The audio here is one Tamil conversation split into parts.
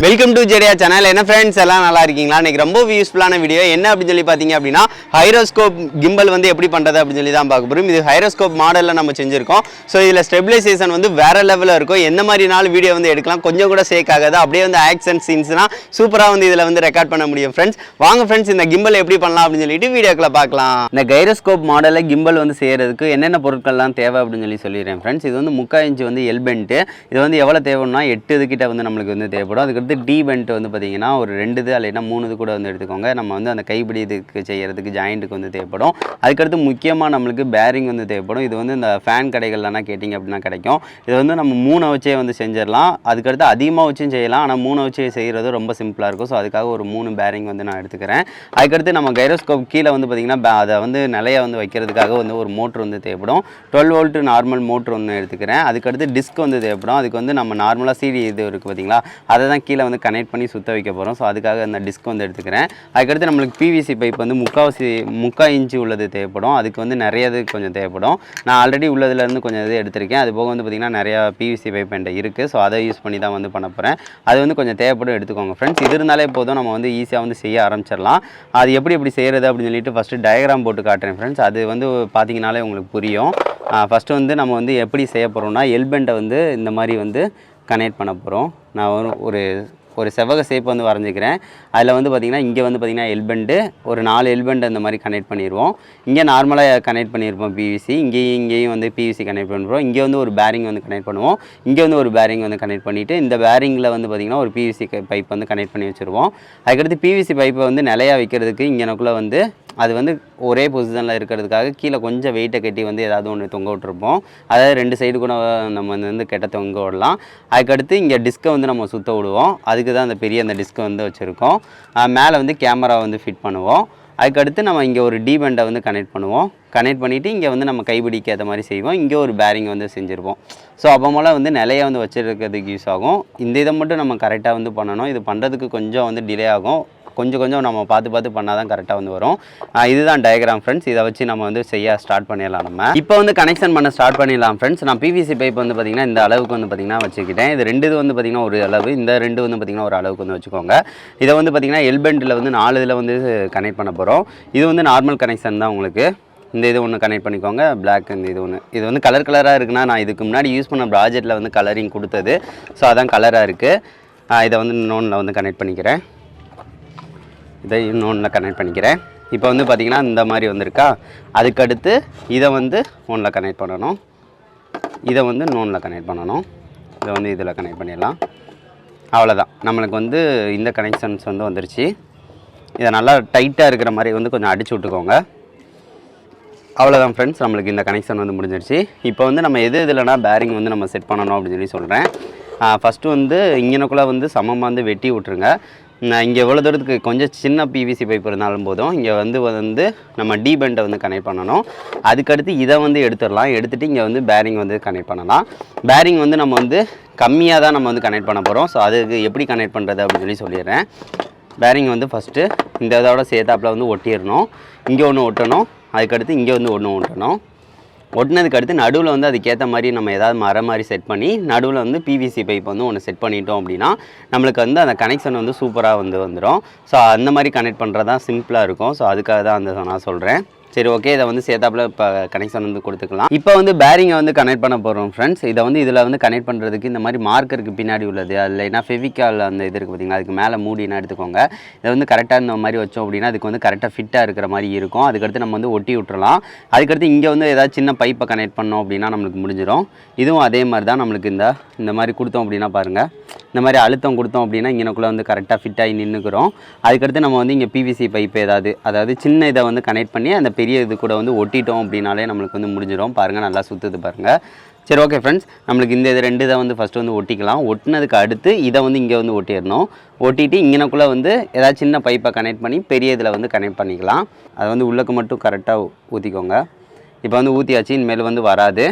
Welcome to Jeriah channel. என்ன ஃப்ரெண்ட்ஸ் எல்லாம் நல்லா இருக்கீங்களா? இன்னைக்கு ரொம்ப யூஸ்ஃபுல்லான வீடியோ என்ன அப்படின்னு சொல்லி பார்த்தீங்க அப்படின்னா ஹைரோஸ்கோப் கிம்பல் வந்து எப்படி பண்ணுறது அப்படின்னு சொல்லி தான் பார்க்க போகிறோம். இது ஹைரோஸ்கோப் மாடலில் நம்ம செஞ்சுருக்கோம். ஸோ இதில் ஸ்டெபிலைசேஷன் வந்து வேறு லெவலில் இருக்கும். எந்த மாதிரினாலும் வீடியோ வந்து எடுக்கலாம், கொஞ்சம் கூட சேக் ஆகாது. அப்படியே வந்து ஆக்ஷன் சீன்ஸ்னால் சூப்பராக வந்து இதில் வந்து ரெக்கார்ட் பண்ண முடியும். ஃப்ரெண்ட்ஸ் வாங்க ஃப்ரெண்ட்ஸ் இந்த கிம்பல் எப்படி பண்ணலாம் அப்படின்னு சொல்லிட்டு வீடியோக்களை பார்க்கலாம். இந்த கைரோஸ்கோப் மாடலில் கிம்பல் வந்து செய்கிறதுக்கு என்னென்ன பொருட்கள்லாம் தேவை அப்படின்னு சொல்லிடுறேன் ஃப்ரெண்ட்ஸ். இது வந்து 3/4 இன்ச் வந்து எல் பென்ட்டு. இது வந்து எவ்வளோ தேவைன்னா 8 இதுக்கிட்ட வந்து நம்மளுக்கு வந்து தேவைப்படும். அதுக்கு டி பென்ட் வந்து பார்த்தீங்கன்னா ஒரு 2 இது இல்லைன்னா 3 இது கூட வந்து எடுத்துக்கோங்க. நம்ம வந்து அந்த கைப்பிடி இதுக்கு செய்கிறதுக்கு ஜாயிண்ட்டுக்கு வந்து தேவைப்படும். அதுக்கடுத்து முக்கியமாக நம்மளுக்கு பேரிங் வந்து தேவைப்படும். இது வந்து இந்த ஃபேன் கடைகள்லாம் கேட்டிங்க அப்படின்னா கிடைக்கும். இது வந்து நம்ம 3 வச்சே வந்து செஞ்சிடலாம். அதுக்கடுத்து அதிகமாக வச்சும் செய்யலாம். ஆனால் 3 வச்சு செய்கிறது ரொம்ப சிம்பிளாக இருக்கும். ஸோ அதுக்காக ஒரு 3 பேரிங் வந்து நான் எடுத்துக்கிறேன். அதுக்கடுத்து நம்ம கைரோஸ்கோப் கீழே வந்து பார்த்திங்கன்னா அதை வந்து நிலையை வந்து வைக்கிறதுக்காக வந்து ஒரு மோட்ரு வந்து தேவைப்படும். 12 வோல்ட் நார்மல் மோட்ரு ஒன்று எடுத்துக்கிறேன். அதுக்கடுத்து டிஸ்க் வந்து தேவைப்படும். அதுக்கு வந்து நம்ம நார்மலாக சிடி இது இருக்குது பார்த்திங்களா, அதை தான் கீழே வந்து கனெக்ட் பண்ணி சுற்ற வைக்க போகிறோம். ஸோ அதுக்காக அந்த டிஸ்க் வந்து எடுத்துக்கிறேன். அதுக்கடுத்து நம்மளுக்கு பிவிசி பைப் வந்து 3/4 இன்ச்சு உள்ளது தேவைப்படும். அதுக்கு வந்து நிறைய இது கொஞ்சம் தேவைப்படும். நான் ஆல்ரெடி உள்ளதுலேருந்து கொஞ்சம் இது எடுத்திருக்கேன். அது போக வந்து பார்த்திங்கன்னா நிறையா பிவிசி பைப் என்கிட்ட இருக்குது. ஸோ அதை யூஸ் பண்ணி தான் வந்து பண்ண போகிறேன். அது வந்து கொஞ்சம் தேவைப்படும், எடுத்துக்கோங்க ஃப்ரெண்ட்ஸ். இது இருந்தாலே போதும், நம்ம வந்து ஈஸியாக வந்து செய்ய ஆரம்பிச்சிடலாம். அது எப்படி செய்கிறது அப்படின்னு சொல்லிட்டு ஃபஸ்ட்டு டயக்ராம் போட்டு காட்டுறேன் ஃப்ரெண்ட்ஸ். அது வந்து பார்த்திங்கனாலே உங்களுக்கு புரியும். ஃபஸ்ட்டு வந்து நம்ம வந்து எப்படி செய்ய போகிறோம்னா எல்பெண்டை வந்து இந்த மாதிரி வந்து கனெக்ட் பண்ண போகிறோம். நான் ஒரு செவ்வக ஷேப் வந்து வரைஞ்சிக்கிறேன். அதில் வந்து பார்த்திங்கன்னா இங்கே வந்து பார்த்திங்கன்னா எல்பெண்டு ஒரு 4 எல்பெண்டு அந்த மாதிரி கனெக்ட் பண்ணிடுவோம். இங்கே நார்மலாக கனெக்ட் பண்ணியிருப்போம் பிவிசி. இங்கேயும் வந்து பிவிசி கனெக்ட் பண்ணுறோம். இங்கே வந்து ஒரு பேரிங் வந்து கனெக்ட் பண்ணுவோம். இங்கே வந்து ஒரு பேரிங் வந்து கனெக்ட் பண்ணிவிட்டு இந்த பேரிங்கில் வந்து பார்த்திங்கன்னா ஒரு பிவிசி பைப் வந்து கனெக்ட் பண்ணி வச்சுருவோம். அதுக்கடுத்து பிவிசி பைப்பை வந்து நிலையாக வைக்கிறதுக்கு இங்கனக்குள்ளே வந்து அது வந்து ஒரே பொசிஷனில் இருக்கிறதுக்காக கீழே கொஞ்சம் வெயிட்டை கட்டி வந்து ஏதாவது ஒன்று தொங்க விட்டுருப்போம். அதாவது 2 சைடு கூட நம்ம வந்து கெட்ட தொங்க விடலாம். அதுக்கடுத்து இங்கே டிஸ்கை வந்து நம்ம சுற்ற விடுவோம். அதுக்கு தான் அந்த பெரிய அந்த டிஸ்கை வந்து வச்சுருக்கோம். மேலே வந்து கேமரா வந்து ஃபிட் பண்ணுவோம். அதுக்கடுத்து நம்ம இங்கே ஒரு டி பெண்டை வந்து கனெக்ட் பண்ணுவோம். கனெக்ட் பண்ணிவிட்டு இங்கே வந்து நம்ம கைப்பிடிக்க ஏற்ற மாதிரி செய்வோம். இங்கே ஒரு பேரிங் வந்து செஞ்சுருப்போம். ஸோ அப்போ போல் வந்து நிலையை வந்து வச்சுருக்கிறதுக்கு யூஸ் ஆகும். இந்த இதை மட்டும் நம்ம கரெக்டாக வந்து பண்ணணும். இது பண்ணுறதுக்கு கொஞ்சம் வந்து டிலே ஆகும். கொஞ்சம் நம்ம பார்த்து பண்ணால் தான் கரெக்டாக வந்து வரும். இதுதான் டயக்ராம் ஃப்ரெண்ட்ஸ். இதை வச்சு நம்ம வந்து செய்ய ஸ்டார்ட் பண்ணிடலாம். நம்ம இப்போ வந்து கனெக்ஷன் பண்ண ஸ்டார்ட் பண்ணிடலாம் ஃப்ரெண்ட்ஸ். நான் பிவிசி பைப் வந்து பார்த்திங்கன்னா இந்த அளவுக்கு வந்து பார்த்திங்கன்னா வச்சுக்கிட்டேன். இது 2 இது வந்து பார்த்திங்கன்னா ஒரு அளவு, இந்த 2 வந்து பார்த்திங்கன்னா ஒரு அளவுக்கு வந்து வச்சுக்கோங்க. இதை வந்து பார்த்திங்கன்னா எல்பெண்டில் வந்து 4 இதில் வந்து கனெக்ட் பண்ண போகிறோம். இது வந்து நார்மல் கனெக்ஷன் தான் உங்களுக்கு. இந்த இது ஒன்று கனெக்ட் பண்ணிக்கோங்க. பிளாக் இந்த இது ஒன்று. இது வந்து கலராக இருக்குன்னா நான் இதுக்கு முன்னாடி யூஸ் பண்ண ப்ராஜெக்டில் வந்து கலரிங் கொடுத்தது. ஸோ அதான் கலராக இருக்குது. இதை வந்து இன்னொன்றில் வந்து கனெக்ட் பண்ணிக்கிறேன். இதை இன்னொன்றில் கனெக்ட் பண்ணிக்கிறேன். இப்போ வந்து பார்த்திங்கன்னா இந்த மாதிரி வந்திருக்கா. அதுக்கடுத்து இதை வந்து ஒன்றில் கனெக்ட் பண்ணணும். இதை வந்து இன்னொன்றில் கனெக்ட் பண்ணணும். இதை வந்து இதில் கனெக்ட் பண்ணிடலாம். அவ்வளோதான், நம்மளுக்கு வந்து இந்த கனெக்ஷன்ஸ் வந்து வந்துருச்சு. இதை நல்லா டைட்டாக இருக்கிற மாதிரி வந்து கொஞ்சம் அடிச்சு விட்டுக்கோங்க. அவ்வளோதான் ஃப்ரெண்ட்ஸ், நம்மளுக்கு இந்த கனெக்ஷன் வந்து முடிஞ்சிருச்சு. இப்போ வந்து நம்ம எதுலனா பேரிங் வந்து நம்ம செட் பண்ணணும் அப்படின்னு சொல்கிறேன். ஃபஸ்ட்டு வந்து இங்கனக்குள்ளே வந்து சமமாக வந்து வெட்டி விட்ருங்க. இங்கே எவ்வளோ தூரத்துக்கு கொஞ்சம் சின்ன பிவிசி பைப் இருந்தாலும் போதும். இங்கே வந்து நம்ம டி பெண்டை வந்து கனெக்ட் பண்ணணும். அதுக்கடுத்து இதை வந்து எடுத்துடலாம். எடுத்துகிட்டு இங்கே வந்து பேரிங் வந்து கனெக்ட் பண்ணலாம். பேரிங் வந்து நம்ம வந்து கம்மியாக தான் நம்ம வந்து கனெக்ட் பண்ண போகிறோம். ஸோ அதுக்கு எப்படி கனெக்ட் பண்ணுறது அப்படின்னு சொல்லிடுறேன். பேரிங் வந்து ஃபஸ்ட்டு இந்த இதோட சேர்த்தாப்பில் வந்து ஒட்டிடணும். இங்கே ஒன்று ஒட்டணும். அதுக்கடுத்து இங்கே வந்து ஒன்று ஒட்டணும். ஒட்டினதுக்கு அடுத்து நடுவில் வந்து அதுக்கேற்ற மாதிரி நம்ம ஏதாவது மரம் மாதிரி செட் பண்ணி நடுவில் வந்து பிவிசி பைப் வந்து ஒன்று செட் பண்ணிட்டோம் அப்படின்னா நம்மளுக்கு வந்து அந்த கனெக்ஷன் வந்து சூப்பராக வந்துடும். ஸோ அந்த மாதிரி கனெக்ட் பண்ணுறது தான் சிம்பிளாக இருக்கும். ஸோ அதுக்காக தான் அந்த நான் சொல்கிறேன். சரி, ஓகே, இதை வந்து சேர்த்தாப்பில் இப்போ கனெக்ஷன் வந்து கொடுத்துக்கலாம். இப்போ வந்து பேரிங்கை வந்து கனெக்ட் பண்ண போகிறோம் ஃப்ரெண்ட்ஸ். இதை வந்து இதில் வந்து கனெக்ட் பண்ணுறதுக்கு இந்த மாதிரி மார்க்கருக்கு பின்னாடி உள்ளது அதில் ஏன்னா ஃபெவிகால் அந்த இது இருக்குது பார்த்திங்களா, அதுக்கு மேலே மூடினா எடுத்துக்கோங்க. இதை வந்து கரெக்டாக இந்த மாதிரி வச்சோம் அப்படின்னா அதுக்கு வந்து கரெக்டாக ஃபிட்டாக இருக்கிற மாதிரி இருக்கும். அதுக்கடுத்து நம்ம வந்து ஒட்டி விட்டுறலாம். அதுக்கடுத்து இங்கே வந்து ஏதாவது சின்ன பைப்பை கனெக்ட் பண்ணோம் அப்படின்னா நம்மளுக்கு முடிஞ்சிடும். இதுவும் அதே மாதிரி தான். நம்மளுக்கு இந்த மாதிரி கொடுத்தோம் அப்படின்னா பாருங்கள், இந்த மாதிரி அழுத்தம் கொடுத்தோம் அப்படின்னா இங்கனக்குள்ளே வந்து கரெக்டாக ஃபிட்டாகி நின்றுக்கிறோம். அதுக்கடுத்து நம்ம வந்து இங்கே பிவிசி பைப்பு அதாவது சின்ன இதை வந்து கனெக்ட் பண்ணி அந்த பெரிய இது கூட வந்து ஒட்டிட்டோம் அப்படின்னாலே நம்மளுக்கு வந்து முடிஞ்சிடும். பாருங்கள், நல்லா சுற்றுது பாருங்கள். சரி, ஓகே ஃப்ரெண்ட்ஸ், நம்மளுக்கு இந்த 2 இதை வந்து ஃபஸ்ட்டு வந்து ஒட்டிக்கலாம். ஒட்டினதுக்கு அடுத்து இதை வந்து இங்கே வந்து ஒட்டிடணும். ஒட்டிட்டு இங்கனக்குள்ளே வந்து ஏதாவது சின்ன பைப்பை கனெக்ட் பண்ணி பெரிய இதில் வந்து கனெக்ட் பண்ணிக்கலாம். அதை வந்து உள்ளக்கு மட்டும் கரெக்டாக ஊற்றிக்கோங்க. இப்போ வந்து ஊற்றியாச்சு, இனிமேல் வந்து வராது.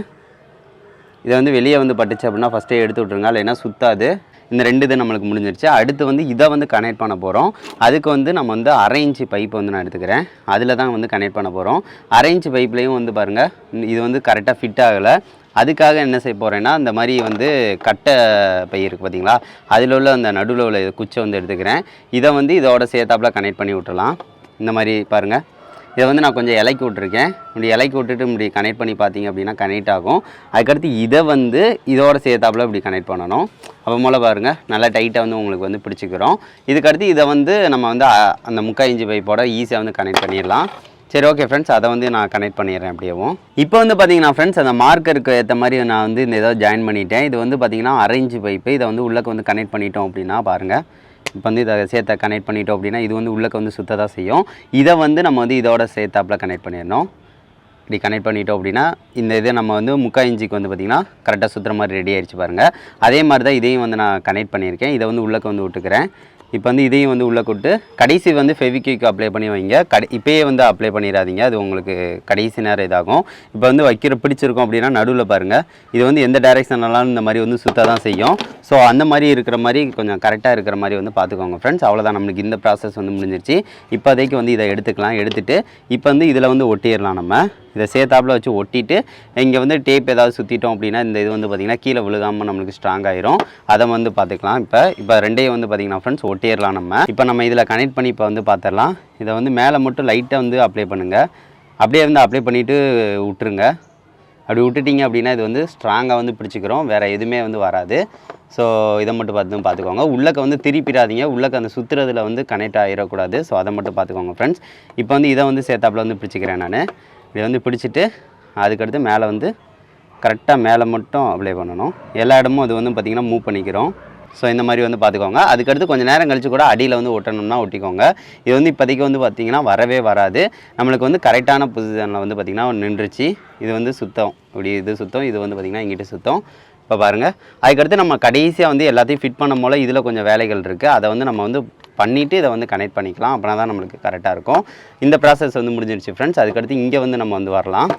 இதை வந்து வெளியே வந்து பட்டுச்சு அப்படின்னா ஃபஸ்ட்டே எடுத்து விட்ருங்க, இல்லைன்னா சுற்றாது. இந்த 2 இது நம்மளுக்கு முடிஞ்சிருச்சு. அடுத்து வந்து இதை வந்து கனெக்ட் பண்ண போகிறோம். அதுக்கு வந்து நம்ம வந்து 1/2 இன்ச்சு பைப் வந்து நான் எடுத்துக்கிறேன். அதில் தான் வந்து கனெக்ட் பண்ண போகிறோம். 1/2 இன்ச்சு பைப்லேயும் வந்து பாருங்கள், இது வந்து கரெக்டாக ஃபிட் ஆகலை. அதுக்காக என்ன செய்ய போகிறேன்னா இந்த மாதிரி வந்து கட்டை பை இருக்குது பார்த்தீங்களா, அதில் உள்ள அந்த நடுவில் உள்ள குச்சை வந்து எடுத்துக்கிறேன். இதை வந்து இதோட சேர்த்தாப்பில் கனெக்ட் பண்ணி விட்டுலாம். இந்த மாதிரி பாருங்கள், இதை வந்து நான் கொஞ்சம் இலைக்கி விட்ருக்கேன். இப்படி இலைக்கி விட்டுட்டு இப்படி கனெக்ட் பண்ணி பார்த்தீங்க அப்படின்னா கனெக்ட் ஆகும். அதுக்கடுத்து இதை வந்து இதோட சேர்த்தாப்பில் இப்படி கனெக்ட் பண்ணணும். அப்போ மூல பாருங்கள் நல்லா டைட்டாக வந்து உங்களுக்கு வந்து பிடிச்சிக்கிறோம். இதுக்கடுத்து இதை வந்து நம்ம வந்து அந்த 3/4 இன்ச்சு பைப்போட ஈஸியாக வந்து கனெக்ட் பண்ணிடலாம். சரி, ஓகே ஃப்ரெண்ட்ஸ், அதை வந்து நான் கனெக்ட் பண்ணிடுறேன் அப்படியேவும். இப்போ வந்து பார்த்தீங்கன்னா ஃப்ரெண்ட்ஸ், அந்த மார்க்கருக்கு ஏற்ற மாதிரி நான் வந்து இந்த ஏதோ ஜாயின் பண்ணிட்டேன். இது வந்து பார்த்தீங்கன்னா 1/2 இன்ச்சு பைப்பு. இதை வந்து உள்ளக்க வந்து கனெக்ட் பண்ணிட்டோம் அப்படின்னா பாருங்கள், இப்போ வந்து இதை சேர்த்த கனெக்ட் பண்ணிட்டோம் அப்படின்னா இது வந்து உள்ளக்க வந்து சுத்த தான் செய்யும். இதை வந்து நம்ம வந்து இதோட சேர்த்தாப்பில் கனெக்ட் பண்ணிடணும். இப்படி கனெக்ட் பண்ணிட்டோம் அப்படின்னா இந்த இது நம்ம வந்து 3/4 இன்ச்சுக்கு வந்து பார்த்திங்கன்னா கரெக்டாக சுற்றுற மாதிரி ரெடி ஆகிடுச்சு பாருங்கள். அதே மாதிரி தான் இதையும் வந்து நான் கனெக்ட் பண்ணியிருக்கேன். இதை வந்து உள்ளக்க வந்து விட்டுக்கிறேன். இப்போ வந்து இதையும் வந்து உள்ளே கொட்டு கடைசி வந்து ஃபெவிக்விக் அப்ளை பண்ணி வைங்க. இப்போயே வந்து அப்ளை பண்ணிடாதீங்க, அது உங்களுக்கு கடைசி நேரம் இதாகும். இப்போ வந்து வைக்கிற பிடிச்சிருக்கோம் அப்படின்னா நடுவில் பாருங்கள், இது வந்து எந்த டைரெக்ஷன்லாம் இந்த மாதிரி வந்து சுத்த தான் செய்யும். ஸோ அந்த மாதிரி இருக்கிற மாதிரி கொஞ்சம் கரெக்டாக இருக்கிற மாதிரி வந்து பார்த்துக்கோங்க ஃப்ரெண்ட்ஸ். அவ்வளோதான், நம்மளுக்கு இந்த ப்ராசஸ் வந்து முடிஞ்சிருச்சு. இப்போதைக்கு வந்து இதை எடுத்துக்கலாம். எடுத்துகிட்டு இப்போ வந்து இதில் வந்து ஒட்டிடலாம். நம்ம இதை சேர்த்தாப்பில் வச்சு ஒட்டிட்டு இங்கே வந்து டேப் ஏதாவது சுற்றிட்டோம் அப்படின்னா இந்த இது வந்து பார்த்திங்கன்னா கீழே விழுகாமல் நம்மளுக்கு ஸ்ட்ராங் ஆயிரும். அதை வந்து பார்த்துக்கலாம். இப்போ ரெண்டையும் வந்து பார்த்திங்கன்னா ஃப்ரெண்ட்ஸ் ஒட்டிடலாம். இப்போ நம்ம இதில் கனெக்ட் பண்ணி இப்போ வந்து பார்த்துடலாம். இதை வந்து மேலே மட்டும் லைட்டாக வந்து அப்ளை பண்ணுங்கள். அப்படியே வந்து அப்ளை பண்ணிவிட்டு விட்டுருங்க. அப்படி விட்டுட்டிங்க அப்படின்னா இது வந்து ஸ்ட்ராங்காக வந்து பிடிச்சிக்கிறோம், வேறு எதுவுமே வந்து வராது. ஸோ இதை மட்டும் பார்த்துக்கோங்க. உள்ளக்க வந்து திருப்பிடாதீங்க, உள்ளக்க அந்த சுற்றுறதுல வந்து கனெக்ட் ஆகிடக்கூடாது. ஸோ அதை மட்டும் பார்த்துக்கோங்க ஃப்ரெண்ட்ஸ். இப்போ வந்து இதை வந்து சேர்த்தாப்பில் வந்து பிடிச்சிக்கிறேன். நான் இதை வந்து பிடிச்சிட்டு அதுக்கடுத்து மேலே வந்து கரெக்டாக மேலே மட்டும் அப்ளை பண்ணணும். எல்லா இடமும் அது வந்து பார்த்திங்கன்னா மூவ் பண்ணிக்கிறோம். ஸோ இந்த மாதிரி வந்து பார்த்துக்கோங்க. அதுக்கடுத்து கொஞ்சம் நேரம் கழித்து கூட அடியில் வந்து ஒட்டணும்னா ஒட்டிக்கோங்க. இது வந்து இப்போதைக்கு வந்து பார்த்திங்கன்னா வரவே வராது. நம்மளுக்கு வந்து கரெக்டான பொசிஷனில் வந்து பார்த்திங்கன்னா நின்றுச்சு. இது வந்து சுத்தம், இப்படி இது சுத்தம், இது வந்து பார்த்திங்கன்னா இங்கிட்ட சுத்தம். இப்போ பாருங்கள், அதுக்கடுத்து நம்ம கடைசியாக வந்து எல்லாத்தையும் ஃபிட் பண்ணும் போல் இதில் கொஞ்சம் வேலைகள் இருக்குது. அதை வந்து நம்ம வந்து பண்ணிவிட்டு இதை வந்து கனெக்ட் பண்ணிக்கலாம். அப்படின்னா தான் நம்மளுக்கு கரெக்டாக இருக்கும். இந்த ப்ராசஸ் வந்து முடிஞ்சிருச்சு ஃப்ரெண்ட்ஸ். அதுக்கடுத்து இங்கே வந்து நம்ம வந்து வரலாம்.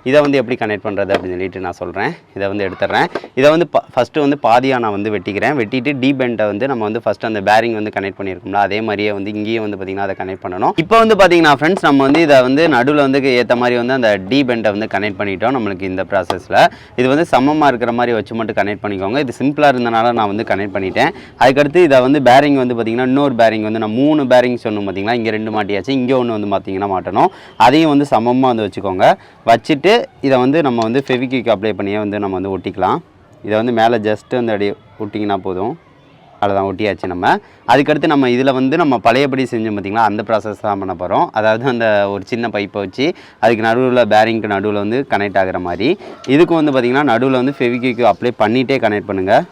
இதை வந்து எப்படி கனெக்ட் பண்ணுறது அப்படின்னு சொல்லிட்டு நான் சொல்கிறேன். இதை வந்து எடுத்துடுறேன். இதை வந்து ஃபஸ்ட்டு வந்து பாதியாக நான் வந்து வெட்டிக்கிறேன். வெட்டிட்டு டி பெண்டை வந்து நம்ம வந்து ஃபஸ்ட்டு அந்த பேரிங் வந்து கனெக்ட் பண்ணியிருக்கோம்ல, அதே மாதிரியே வந்து இங்கேயும் வந்து பார்த்திங்கன்னா அதை கனெக்ட் பண்ணணும். இப்போ வந்து பார்த்திங்கன்னா ஃப்ரெண்ட்ஸ், நம்ம வந்து இதை வந்து நடுவில் வந்து ஏற்ற மாதிரி வந்து அந்த டி பெண்டை வந்து கனெக்ட் பண்ணிட்டோம். நம்மளுக்கு இந்த ப்ராசஸில் இது வந்து சமமாக இருக்கிற மாதிரி வச்சு மட்டும் கனெக்ட் பண்ணிக்கோங்க. இது சிம்பிளாக இருந்தனால நான் வந்து கனெக்ட் பண்ணிட்டேன். அதுக்கடுத்து இதை வந்து பேரிங் வந்து பார்த்திங்கன்னா இன்னொரு பேரிங் வந்து நான் 3 பேரிங் சொன்னோம் பார்த்திங்களா, இங்கே 2 மாட்டியாச்சு, இங்கே ஒன்று வந்து பார்த்திங்கன்னா மாட்டணும். அதையும் வந்து சமமாக வந்து வச்சுக்கோங்க. வச்சுட்டு இதை வந்து நம்ம வந்து ஃபெவிக்விக் அப்ளை பண்ணியே வந்து நம்ம வந்து ஒட்டிக்கலாம். இதை வந்து மேலே ஜஸ்ட்டு வந்து அப்படி ஒட்டிங்கன்னா போதும். அவ்வளோதான், ஒட்டியாச்சு நம்ம. அதுக்கடுத்து நம்ம இதில் வந்து நம்ம பழையபடி செஞ்சோம் பார்த்திங்களா, அந்த ப்ராசஸ் தான் பண்ண போகிறோம். அதாவது அந்த ஒரு சின்ன பைப்பை வச்சு அதுக்கு நடுவில் பேரிங்க்கு நடுவில் வந்து கனெக்ட் ஆகிற மாதிரி இதுக்கும் வந்து பார்த்திங்கன்னா நடுவில் வந்து ஃபெவிக்விக் அப்ளை பண்ணிகிட்டே கனெக்ட் பண்ணுங்கள்.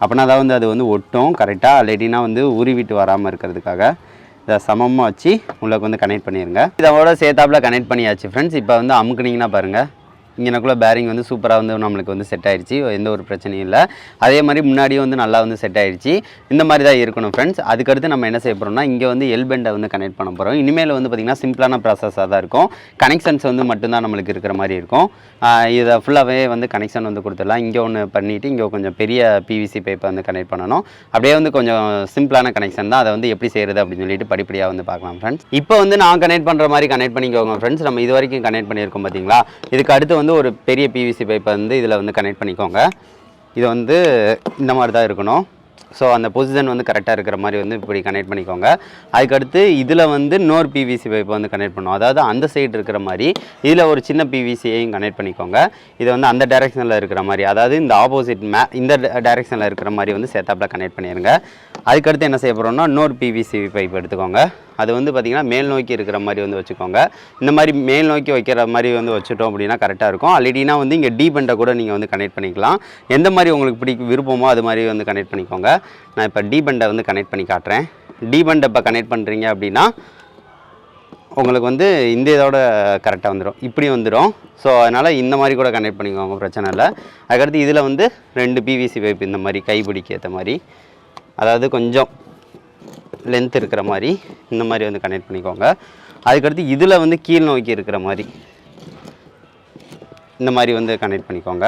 அப்படின்னா தான் வந்து அது வந்து ஒட்டும் கரெக்டாக. இல்லாட்டினா வந்து உருவிட்டு வராமல் இருக்கிறதுக்காக இதை சமமாக வச்சு உள்ளே வந்து கனெக்ட் பண்ணிடுங்க. இதோட சேர்த்தாப்பில் கனெக்ட் பண்ணியாச்சு ஃப்ரெண்ட்ஸ். இப்போ வந்து அமுக்குனிங்கன்னா பாருங்கள், இங்கனக்குள்ளே பேரிங் வந்து சூப்பராக வந்து நம்மளுக்கு வந்து செட் ஆகிடுச்சு. எந்த ஒரு பிரச்சனையும் இல்லை. அதே மாதிரி முன்னாடியும் வந்து நல்லா வந்து செட் ஆகிடுச்சு. இந்த மாதிரி தான் இருக்கணும் ஃப்ரெண்ட்ஸ். அதுக்கடுத்து நம்ம என்ன செய்ய போகிறோம்னா, இங்கே வந்து எல்பெண்டை வந்து கனெக்ட் பண்ண போகிறோம். இனிமேல் வந்து பார்த்திங்கன்னா சிம்பிளான ப்ராசஸாக தான் இருக்கும். கனெக்ஷன்ஸ் வந்து மட்டும்தான் நம்மளுக்கு இருக்கிற மாதிரி இருக்கும். இதை ஃபுல்லாகவே வந்து கனெக்ஷன் வந்து கொடுத்துடலாம். இங்கே ஒன்று பண்ணிவிட்டு இங்கே கொஞ்சம் பெரிய பிவிசி பைப்பை வந்து கனெக்ட் பண்ணணும். அப்படியே வந்து கொஞ்சம் சிம்பிளான கனெக்ஷன் தான். அதை வந்து எப்படி செய்கிறது அப்படின்னு சொல்லிட்டு படிப்படியாக வந்து பார்க்கலாம் ஃப்ரெண்ட்ஸ். இப்போ வந்து நான் கனெக்ட் பண்ணுற மாதிரி கனெக்ட் பண்ணிக்கோங்க ஃப்ரெண்ட்ஸ். நம்ம இது வரைக்கும் கனெக்ட் பண்ணியிருக்கோம் பார்த்தீங்களா, இதுக்கு அடுத்து வந்து ஒரு பெரிய பிவிசி பைப்பை வந்து இதில் வந்து கனெக்ட் பண்ணிக்கோங்க. இது வந்து இந்த மாதிரி தான் இருக்கணும். ஸோ அந்த பொசிஷன் வந்து கரெக்டாக இருக்கிற மாதிரி வந்து இப்படி கனெக்ட் பண்ணிக்கோங்க. அதுக்கடுத்து இதில் வந்து இன்னொரு பிவிசி பைப்பை வந்து கனெக்ட் பண்ணுவோம். அதாவது அந்த சைடு இருக்கிற மாதிரி இதில் ஒரு சின்ன பிவிசியையும் கனெக்ட் பண்ணிக்கோங்க. இதை வந்து அந்த டைரெக்ஷனில் இருக்கிற மாதிரி, அதாவது இந்த ஆப்போசிட் இந்த டைரெக்ஷனில் இருக்கிற மாதிரி வந்து சேர்த்தாப்பில் கனெக்ட் பண்ணிடுங்க. அதுக்கடுத்து என்ன செய்ய போகிறோம்னா, இன்னொரு பிவிசி பைப் எடுத்துக்கோங்க. அது வந்து பார்த்திங்கன்னா மேல் நோக்கி இருக்கிற மாதிரி வந்து வச்சுக்கோங்க. இந்த மாதிரி மேல் நோக்கி வைக்கிற மாதிரி வந்து வச்சுட்டோம் அப்படின்னா கரெக்டாக இருக்கும். ஆல்ரெடினா வந்து இங்கே டி பெண்டை கூட நீங்கள் வந்து கனெக்ட் பண்ணிக்கலாம். எந்த மாதிரி உங்களுக்கு விருப்பமோ அது மாதிரி வந்து கனெக்ட் பண்ணிக்கோங்க. நான் இப்போ டி பெண்டை வந்து கனெக்ட் பண்ணி காட்டுறேன். டி பெண்டை இப்போ கனெக்ட் பண்ணுறீங்க அப்படின்னா உங்களுக்கு வந்து இந்த இதோட கரெக்டாக வந்துடும், இப்படி வந்துடும். ஸோ அதனால் இந்த மாதிரி கூட கனெக்ட் பண்ணிக்கோங்க, பிரச்சனை இல்லை. அதுக்கடுத்து இதில் வந்து 2 பிவிசி பைப் இந்த மாதிரி கைப்பிடிக்க ஏற்ற மாதிரி, அதாவது கொஞ்சம் லென்த் இருக்கிற மாதிரி இந்த மாதிரி வந்து கனெக்ட் பண்ணிக்கோங்க. அதுக்கடுத்து இதில் வந்து கீழ் நோக்கி இருக்கிற மாதிரி இந்த மாதிரி வந்து கனெக்ட் பண்ணிக்கோங்க.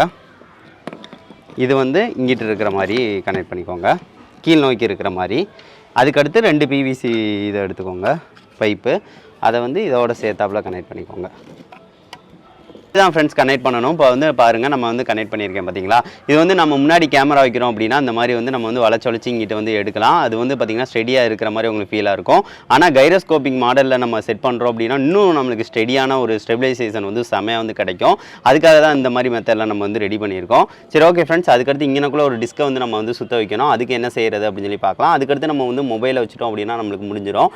இது வந்து இங்கிட்டு இருக்கிற மாதிரி கனெக்ட் பண்ணிக்கோங்க, கீழ் நோக்கி இருக்கிற மாதிரி. அதுக்கடுத்து 2 பிவிசி இதை எடுத்துக்கோங்க பைப்பு, அதை வந்து இதோட சேர்த்தாப்பில் கனெக்ட் பண்ணிக்கோங்க. இதுதான் ஃப்ரெண்ட்ஸ் கனெக்ட் பண்ணணும். இப்போ வந்து பாருங்கள் நம்ம வந்து கனெக்ட் பண்ணியிருக்கேன் பார்த்தீங்களா. இது வந்து நம்ம முன்னாடி கேமரா வைக்கிறோம் அப்படின்னா அந்த மாதிரி வந்து நம்ம வந்து வளைச்சி இங்கிட்ட வந்து எடுக்கலாம். அது வந்து பார்த்திங்கன்னா ஸ்டெடியாக இருக்கிற மாதிரி உங்களுக்கு ஃபீலாக இருக்கும். ஆனால் கைரோஸ்கோபிக் மாடலில் நம்ம செட் பண்ணுறோம் அப்படின்னா இன்னும் நம்மளுக்கு ஸ்டெடியான ஒரு ஸ்டெபிலைசேஷன் வந்து செமையாக வந்து கிடைக்கும். அதுக்காக தான் இந்த மாதிரி மெத்தடில் நம்ம வந்து ரெடி பண்ணியிருக்கோம். சரி ஓகே ஃப்ரெண்ட்ஸ், அதுக்கடுத்து இங்கனக்குள்ளே ஒரு டிஸ்கை வந்து நம்ம வந்து சுற்ற வைக்கணும். அதுக்கு என்ன செய்கிறது அப்படின்னு சொல்லி பார்க்கலாம். அதுக்கடுத்து நம்ம வந்து மொபைலை வச்சுட்டோம் அப்படின்னா நம்மளுக்கு முடிஞ்சிடும்.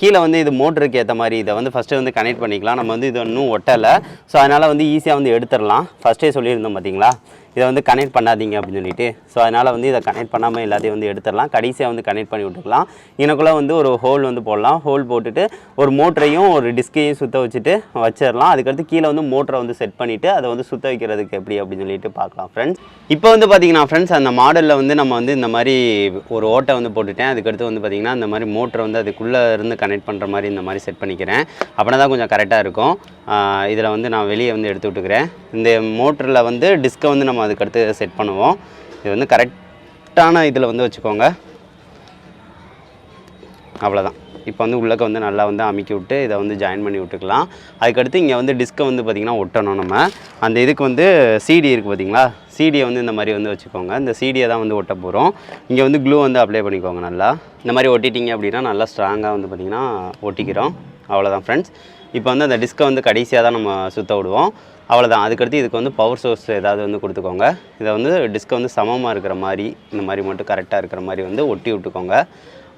கீழே வந்து இது மோட்டருக்கு ஏற்ற மாதிரி இதை வந்து ஃபஸ்ட்டு வந்து கனெக்ட் பண்ணிக்கலாம். நம்ம வந்து இது இன்னும் ஒட்டலை. ஸோ அதனால் வந்து ஈஸியாக வந்து எடுத்துடலாம். ஃபஸ்ட்டே சொல்லியிருந்தோம் பார்த்தீங்களா, இதை வந்து கனெக்ட் பண்ணாதீங்க அப்படின்னு சொல்லிட்டு. ஸோ அதனால் வந்து இதை கனெக்ட் பண்ணாமல் எல்லாத்தையும் வந்து எடுத்துடலாம். கடைசியாக வந்து கனெக்ட் பண்ணி விட்டுக்கலாம். எனக்குள்ளே வந்து ஒரு ஹோல் வந்து போடலாம். ஹோல் போட்டுட்டு ஒரு மோட்டரையும் ஒரு டிஸ்கையும் சுற்ற வச்சிடலாம். அதுக்கடுத்து கீழே வந்து மோட்டரை வந்து செட் பண்ணிவிட்டு அதை வந்து சுற்ற வைக்கிறதுக்கு எப்படி அப்படின்னு சொல்லிட்டு பார்க்கலாம் ஃப்ரெண்ட்ஸ். இப்போ வந்து பார்த்திங்கன்னா ஃப்ரெண்ட்ஸ், அந்த மாடலில் வந்து நம்ம வந்து இந்த மாதிரி ஒரு ஓட்டை வந்து போட்டுட்டேன். அதுக்கடுத்து வந்து பார்த்திங்கன்னா இந்த மாதிரி மோட்டரை வந்து அதுக்குள்ளே இருந்து கனெக்ட் பண்ணுற மாதிரி இந்த மாதிரி செட் பண்ணிக்கிறேன். அப்படின்னா தான் கொஞ்சம் கரெக்டாக இருக்கும். இதில் வந்து நான் வெளியே வந்து எடுத்து விட்டுக்கிறேன். இந்த மோட்டரில் வந்து டிஸ்கை வந்து நம்ம அதுக்கடுத்து செட் பண்ணுவோம். இது வந்து கரெக்டான இதில் வந்து வச்சுக்கோங்க. அவ்வளோதான். இப்போ வந்து உள்ளக்க வந்து நல்லா வந்து அமுக்கி விட்டு இதை வந்து ஜாயின் பண்ணி விட்டுக்கலாம். அதுக்கடுத்து இங்கே வந்து டிஸ்கை வந்து பார்த்திங்கன்னா ஒட்டணும். நம்ம அந்த இதுக்கு வந்து சிடி இருக்குது பார்த்திங்களா, சிடியை வந்து இந்த மாதிரி வந்து வச்சுக்கோங்க. இந்த சிடியை தான் வந்து ஒட்ட போகிறோம். இங்கே வந்து க்ளூ வந்து அப்ளை பண்ணிக்கோங்க. நல்லா இந்த மாதிரி ஒட்டிட்டிங்க அப்படின்னா நல்லா ஸ்ட்ராங்காக வந்து பார்த்திங்கன்னா ஒட்டிக்கிறோம். அவ்வளோதான் ஃப்ரெண்ட்ஸ். இப்போ வந்து அந்த டிஸ்கை வந்து கடைசியாக தான் நம்ம சுற்ற விடுவோம். அவ்வளோதான். அதுக்கடுத்து இதுக்கு வந்து பவர் சோர்ஸ் ஏதாவது வந்து கொடுத்துக்கோங்க. இதை வந்து டிஸ்கை வந்து சமமாக இருக்கிற மாதிரி இந்த மாதிரி மட்டும் கரெக்டாக இருக்கிற மாதிரி வந்து ஒட்டி விட்டுக்கோங்க.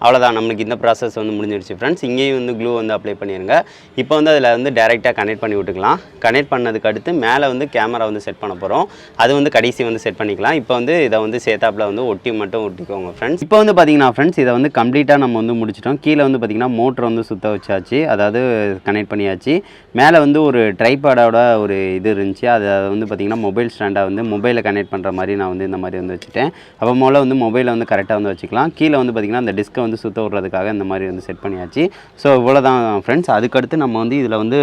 அவ்வளோதான். நம்மளுக்கு இந்த ப்ராசஸ் வந்து முடிஞ்சிடுச்சு ஃப்ரெண்ட்ஸ். இங்கேயும் வந்து க்ளூ வந்து அப்ளை பண்ணிடுங்க. இப்போ வந்து அதில் வந்து டேரெக்டாக கனெக்ட் பண்ணி விட்டுக்கலாம். கனெக்ட் பண்ணதுக்கு அடுத்து மேலே வந்து கேமரா வந்து செட் பண்ண போகிறோம். அது வந்து கடைசி வந்து செட் பண்ணிக்கலாம். இப்போ வந்து இதை வந்து சேத்தாப்பில் வந்து ஒட்டிக்கோங்க ஃப்ரெண்ட்ஸ். இப்போ வந்து பார்த்திங்கன்னா ஃப்ரெண்ட்ஸ், இதை வந்து கம்ப்ளீட்டாக நம்ம வந்து முடிச்சிட்டோம். கீழே வந்து பார்த்திங்கன்னா மோட்டர் வந்து சுற்ற வச்சாச்சு, அதாவது கனெக்ட் பண்ணியாச்சு. மேலே வந்து ஒரு ட்ரைபாடோட ஒரு இது இருந்துச்சு. அதை வந்து பார்த்திங்கன்னா மொபைல் ஸ்டாண்டாக வந்து மொபைலை கனெக்ட் பண்ணுற மாதிரி நான் வந்து இந்த மாதிரி வந்து வச்சுட்டேன். அப்போ முதல்ல வந்து மொபைலை வந்து கரெக்டாக வந்து வச்சுக்கலாம். கீழே வந்து பார்த்திங்கன்னா அந்த டிஸ்கை வந்து சுற்ற விடுறதுக்காக இந்த மாதிரி வந்து செட் பண்ணியாச்சு. ஸோ இவ்வளோதான் ஃப்ரெண்ட்ஸ். அதுக்கடுத்து நம்ம வந்து இதில் வந்து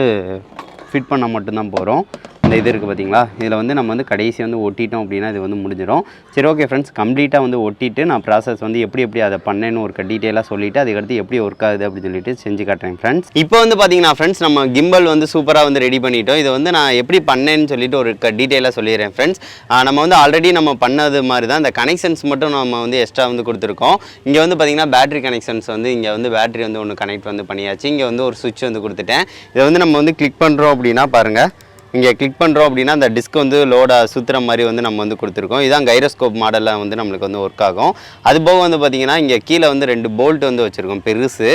ஃபிட் பண்ண மட்டும்தான் போகிறோம். இந்த இது இருக்குது பார்த்தீங்களா, இதில் வந்து நம்ம வந்து கடைசி வந்து ஒட்டிட்டோம் அப்படின்னா இது வந்து முடிஞ்சிடும். சரி ஓகே ஃப்ரெண்ட்ஸ், கம்ப்ளீட்டாக வந்து ஒட்டிட்டு நான் ப்ராசஸ் வந்து எப்படி அதை பண்ணேன்னு ஒரு டீட்டெயிலாக சொல்லிவிட்டு அதுக்கடுத்து எப்படி ஒர்க் ஆகுது அப்படின்னு சொல்லிட்டு செஞ்சு காட்டுறேன் ஃப்ரெண்ட்ஸ். இப்போ வந்து பார்த்தீங்கன்னா ஃப்ரெண்ட்ஸ், நம்ம கிம்பல் வந்து சூப்பராக வந்து ரெடி பண்ணிட்டோம். இதை வந்து நான் எப்படி பண்ணேன்னு சொல்லிட்டு ஒரு டீட்டெயிலாக சொல்லிடுறேன் ஃப்ரெண்ட்ஸ். நம்ம வந்து ஆல்ரெடி நம்ம பண்ணது மாதிரி தான் இந்த கனெக்ஷன்ஸ் மட்டும் நம்ம வந்து எக்ஸ்ட்ரா வந்து கொடுத்துருக்கோம். இங்கே வந்து பார்த்திங்கன்னா பேட்டரி கனெக்ஷன்ஸ் வந்து இங்கே வந்து பேட்டரி வந்து ஒன்று கனெக்ட் வந்து பண்ணியாச்சு. இங்கே வந்து ஒரு சுவிட்ச் வந்து கொடுத்துட்டேன். இதை வந்து நம்ம வந்து கிளிக் பண்ணுறோம் அப்படின்னா பாருங்கள், இங்கே கிளிக் பண்ணுறோம் அப்படின்னா அந்த டிஸ்க் வந்து லோடாக சுற்றுற மாதிரி வந்து நம்ம வந்து கொடுத்துருக்கோம். இதுதான் கைரோஸ்கோப் மாடலில் வந்து நம்மளுக்கு வந்து ஒர்க் ஆகும். அது போக வந்து பார்த்திங்கன்னா இங்கே கீழே வந்து 2 போல்ட் வந்து வச்சுருக்கோம் பெருசு.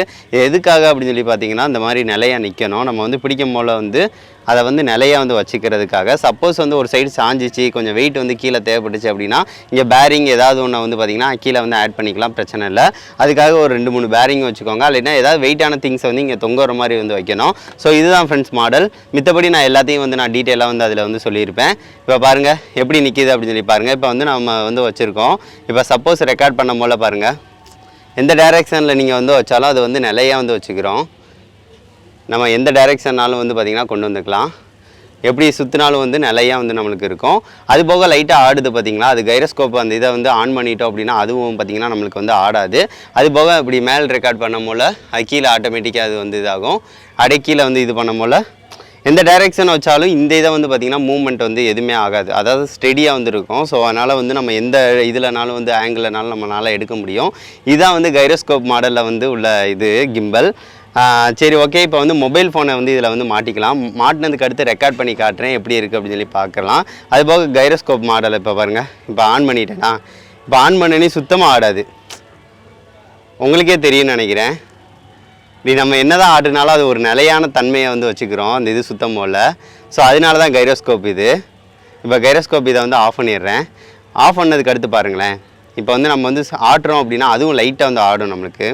எதுக்காக அப்படின்னு சொல்லி பார்த்திங்கன்னா இந்த மாதிரி நிலையாக நிற்கணும். நம்ம வந்து பிடிக்கும் போல் வந்து அதை வந்து நிலையாக வந்து வச்சுக்கிறதுக்காக. சப்போஸ் வந்து ஒரு சைடு சாஞ்சிச்சு கொஞ்சம் வெயிட் வந்து கீழே தேவைப்பட்டுச்சு அப்படின்னா இங்கே பேரிங் ஏதாவது ஒன்று வந்து பார்த்திங்கன்னா கீழே வந்து ஆட் பண்ணிக்கலாம், பிரச்சனை இல்லை. அதுக்காக ஒரு 2-3 பேரிங் வச்சுக்கோங்க. இல்லைன்னா ஏதாவது வெயிட்டான திங்ஸை வந்து இங்கே தொங்குற மாதிரி வந்து வைக்கணும். ஸோ இதுதான் ஃப்ரெண்ட்ஸ் மாடல். மித்தபடி நான் எல்லாத்தையும் வந்து நான் டீட்டெயிலாக வந்து அதில் வந்து சொல்லியிருப்பேன். இப்போ பாருங்கள் எப்படி நிற்கிது அப்படின்னு சொல்லி பாருங்கள். இப்போ வந்து நம்ம வந்து வச்சுருக்கோம். இப்போ சப்போஸ் ரெக்கார்ட் பண்ண போல் பாருங்கள், எந்த டைரெக்ஷனில் நீங்கள் வந்து வச்சாலும் அது வந்து நிலையாக வந்து வச்சுக்கிறோம். நம்ம எந்த டைரெக்ஷன்னாலும் வந்து பார்த்திங்கன்னா கொண்டு வந்துக்கலாம். எப்படி சுற்றினாலும் வந்து நிலையாக வந்து நம்மளுக்கு இருக்கும். அது போக லைட்டாக ஆடுது பார்த்திங்களா, அது கைரோஸ்கோப் அந்த இதை வந்து ஆன் பண்ணிட்டோம் அப்படின்னா அதுவும் பார்த்திங்கன்னா நம்மளுக்கு வந்து ஆடாது. அது போக இப்படி மேல் ரெக்கார்ட் பண்ண போல் அது கீழே ஆட்டோமேட்டிக்காக அது வந்து இதாகும். அப்படியே கீழே வந்து இது பண்ண போல் எந்த டைரெக்ஷன் வச்சாலும் இந்த இதை வந்து பார்த்திங்கன்னா மூவ்மெண்ட் வந்து எதுவுமே ஆகாது, அதாவது ஸ்டெடியாக வந்து இருக்கும். ஸோ அதனால் வந்து நம்ம எந்த இதில்னாலும் வந்து ஆங்கிள்னாலும் நம்மளால் எடுக்க முடியும். இதுதான் வந்து கைரோஸ்கோப் மாடலில் வந்து உள்ள இது கிம்பல். சரி ஓகே, இப்போ வந்து மொபைல் ஃபோனை வந்து இதில் வந்து மாட்டிக்கலாம். மாட்டினதுக்கு அடுத்து ரெக்கார்ட் பண்ணி காட்டுறேன் எப்படி இருக்குது அப்படின்னு சொல்லி பார்க்கலாம். அதுபோக கைரோஸ்கோப் மாடல் இப்போ பாருங்கள், இப்போ ஆன் பண்ணிட்டேன்னா இப்போ ஆன் பண்ணனே சுத்தமாக ஆடாது, உங்களுக்கே தெரியும்னு நினைக்கிறேன். இப்படி நம்ம என்ன தான் ஆடுனாலும் அது ஒரு நிலையான தன்மையை வந்து வச்சுக்கிறோம் அந்த இது சுத்தம் போல். ஸோ அதனால தான் கைரோஸ்கோப் இது. இப்போ கைரோஸ்கோப் இதை வந்து ஆஃப் பண்ணிடுறேன். ஆஃப் பண்ணதுக்கு அடுத்து பாருங்களேன், இப்போ வந்து நம்ம வந்து ஆட்டுறோம் அப்படின்னா அதுவும் லைட்டாக வந்து ஆடும். நம்மளுக்கு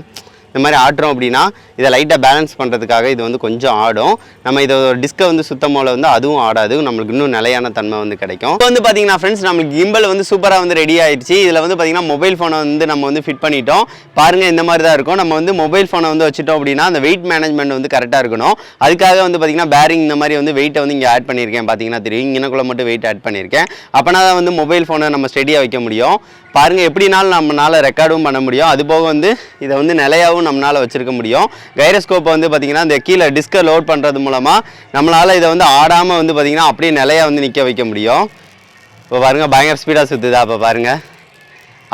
இந்த மாதிரி ஆட்டுறோம் அப்படின்னா இதை லைட்டாக பேலன்ஸ் பண்ணுறதுக்காக இது வந்து கொஞ்சம் ஆடும். நம்ம இதை ஒரு டிஸ்கை வந்து சுத்தமோல வந்து அதுவும் ஆடாது, நம்மளுக்கு இன்னும் நிலையான தன்மை வந்து கிடைக்கும். இப்போ வந்து பார்த்தீங்கன்னா ஃப்ரெண்ட்ஸ், நம்மளுக்கு கிம்பல் வந்து சூப்பராக வந்து ரெடி ஆயிடுச்சு. இதில் வந்து பார்த்தீங்கன்னா மொபைல் ஃபோனை வந்து நம்ம வந்து ஃபிட் பண்ணிட்டோம். பாருங்கள் இந்த மாதிரி தான் இருக்கும். நம்ம வந்து மொபைல் ஃபோனை வந்து வச்சுட்டோம் அப்படின்னா அந்த வெயிட் மேனேஜ்மெண்ட் வந்து கரெக்டாக இருக்கணும். அதுக்காக வந்து பார்த்தீங்கன்னா பேரிங் இந்த மாதிரி வந்து வெயிட்டை வந்து இங்கே ஆட் பண்ணியிருக்கேன். பார்த்தீங்கன்னா தெரியும், இங்கனக்குள்ளே மட்டும் வெயிட் ஆட் பண்ணியிருக்கேன். அப்போனா தான் வந்து மொபைல் ஃபோனை நம்ம ஸ்டெடியாக வைக்க முடியும். பாருங்கள் எப்படினாலும் நம்மளால் ரெக்கார்டும் பண்ண முடியும். அது போக வந்து இதை வந்து நிலையாகவும் நம்மளால் வச்சுருக்க முடியும். கைரோஸ்கோப்பை வந்து பார்த்திங்கன்னா இந்த கீழே டிஸ்கை லோட் பண்ணுறது மூலமாக நம்மளால் இதை வந்து ஆடாமல் வந்து பார்த்திங்கன்னா அப்படியே நிலையாக வந்து நிற்க வைக்க முடியும். இப்போ பாருங்கள் பயங்கர ஸ்பீடாக சுற்றுதா. அப்போ பாருங்கள்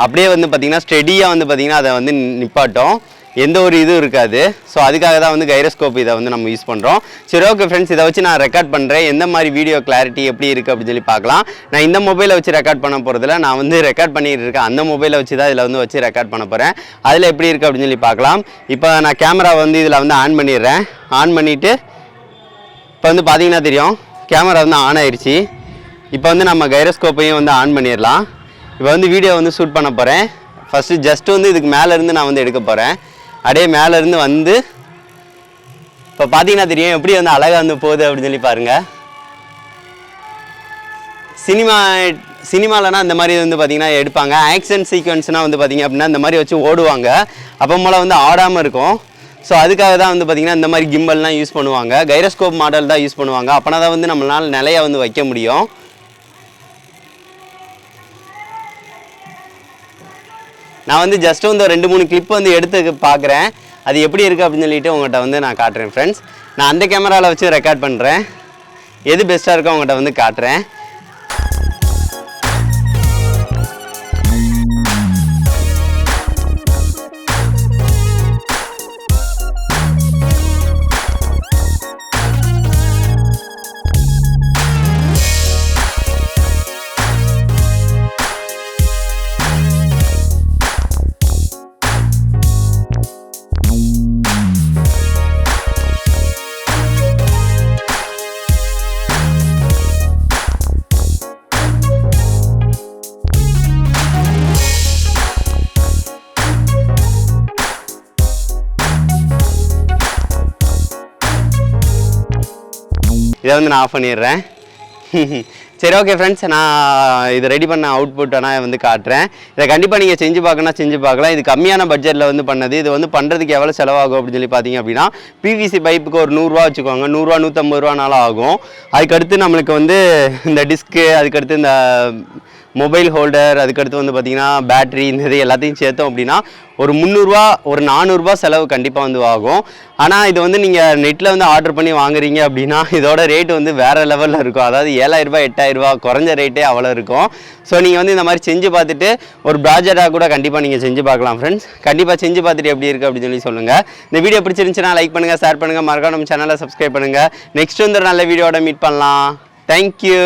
அப்படியே வந்து பார்த்திங்கன்னா ஸ்டெடியாக வந்து பார்த்திங்கன்னா அதை வந்து நிப்பாட்டும், எந்த ஒரு இதுவும் இருக்காது. ஸோ அதுக்காக தான் வந்து கைரோஸ்கோப் இதை வந்து நம்ம யூஸ் பண்ணுறோம். சரி ஓகே ஃப்ரெண்ட்ஸ், இதை வச்சு நான் ரெக்கார்ட் பண்ணுறேன். எந்த மாதிரி வீடியோ கிளாரிட்டி எப்படி இருக்குது அப்படின்னு சொல்லி பார்க்கலாம். நான் இந்த மொபைலை வச்சு ரெக்கார்ட் பண்ண போகிறதில்ல, நான் வந்து ரெக்கார்ட் பண்ணிட்டு இருக்கேன் அந்த மொபைலை வச்சு தான் இதில் வந்து வச்சு ரெக்கார்ட் பண்ண போகிறேன். அதில் எப்படி இருக்குது அப்படின்னு சொல்லி பார்க்கலாம். இப்போ நான் கேமரா வந்து இதில் வந்து ஆன் பண்ணிடுறேன். ஆன் பண்ணிவிட்டு இப்போ வந்து பார்த்திங்கன்னா தெரியும் கேமரா வந்து ஆன் ஆயிடுச்சு. இப்போ வந்து நம்ம கைரோஸ்கோப்பையும் வந்து ஆன் பண்ணிடலாம். இப்போ வந்து வீடியோ வந்து ஷூட் பண்ண போகிறேன். ஃபஸ்ட்டு ஜஸ்ட்டு வந்து இதுக்கு மேலேருந்து நான் வந்து எடுக்க போகிறேன். அப்படியே மேலேருந்து வந்து இப்போ பார்த்தீங்கன்னா தெரியும் எப்படி வந்து அழகாக வந்து போகுது அப்படின்னு சொல்லி பாருங்கள். சினிமாலனா இந்த மாதிரி வந்து பார்த்திங்கன்னா எடுப்பாங்க. ஆக்ஷன் சீக்வன்ஸ்னால் வந்து பார்த்திங்க அப்படின்னா இந்த மாதிரி வச்சு ஓடுவாங்க. அப்போ போல் வந்து ஆடாமல் இருக்கும். ஸோ அதுக்காக தான் வந்து பார்த்திங்கன்னா இந்த மாதிரி கிம்பல்லாம் யூஸ் பண்ணுவாங்க. கைரோஸ்கோப் மாடல் தான் யூஸ் பண்ணுவாங்க. அப்போனா தான் வந்து நம்மளால் நிலையாக வந்து வைக்க முடியும். நான் வந்து ஜஸ்ட்டு வந்து 2-3 கிளிப் வந்து எடுத்து பார்க்குறேன், அது எப்படி இருக்குது அப்படின்னு சொல்லிட்டு உங்கள்கிட்ட வந்து நான் காட்டுறேன் ஃப்ரெண்ட்ஸ். நான் அந்த கேமராவில் வச்சு ரெக்கார்ட் பண்ணுறேன், எது பெஸ்ட்டாக இருக்கோ உங்கள்கிட்ட வந்து காட்டுறேன். இதை வந்து நான் ஆஃப் பண்ணிடுறேன். சரி ஓகே ஃப்ரெண்ட்ஸ், நான் இதை ரெடி பண்ண அவுட்புட்டை நான் வந்து காட்டுறேன். இதை கண்டிப்பாக நீங்கள் செஞ்சு பார்க்கலாம். இது கம்மியான பட்ஜெட்டில் வந்து பண்ணது. இது வந்து பண்ணுறதுக்கு எவ்வளோ செலவாகும் அப்படின்னு சொல்லி பார்த்தீங்க அப்படின்னா, பிவிசி பைப்புக்கு ஒரு 100 ரூபா வச்சுக்கோங்க, 100 ரூபா 150 ரூபானாலும் ஆகும். அதுக்கடுத்து நம்மளுக்கு வந்து இந்த டிஸ்க்கு, அதுக்கடுத்து இந்த மொபைல் ஹோல்டர், அதுக்கடுத்து வந்து பார்த்திங்கன்னா பேட்ரி, இந்த இது எல்லாத்தையும் சேர்த்தோம் அப்படின்னா ஒரு 300 ரூபா ஒரு 400 ரூபா செலவு கண்டிப்பாக வந்து ஆகும். ஆனால் இது வந்து நீங்கள் நெட்டில் வந்து ஆர்டர் பண்ணி வாங்குறீங்க அப்படின்னா இதோட ரேட்டு வந்து வேறு லெவலில் இருக்கும். அதாவது 7000 ரூபா 8000 ரூபா குறைஞ்ச ரேட்டே அவ்வளோ இருக்கும். ஸோ நீங்கள் வந்து இந்த மாதிரி செஞ்சு பார்த்துட்டு ஒரு ப்ராஜெக்டாக கூட கண்டிப்பாக நீங்கள் செஞ்சு பார்க்கலாம் ஃப்ரெண்ட்ஸ். கண்டிப்பாக செஞ்சு பார்த்துட்டு எப்படி இருக்குது அப்படின்னு சொல்லி சொல்லுங்கள். இந்த வீடியோ பிடிச்சிருந்துச்சுன்னா லைக் பண்ணுங்கள், ஷேர் பண்ணுங்கள், மறக்காம நம்ம சேனலை சப்ஸ்கிரைப் பண்ணுங்கள். நெக்ஸ்ட் வந்து ஒரு நல்ல வீடியோட மீட் பண்ணலாம். தேங்க்யூ.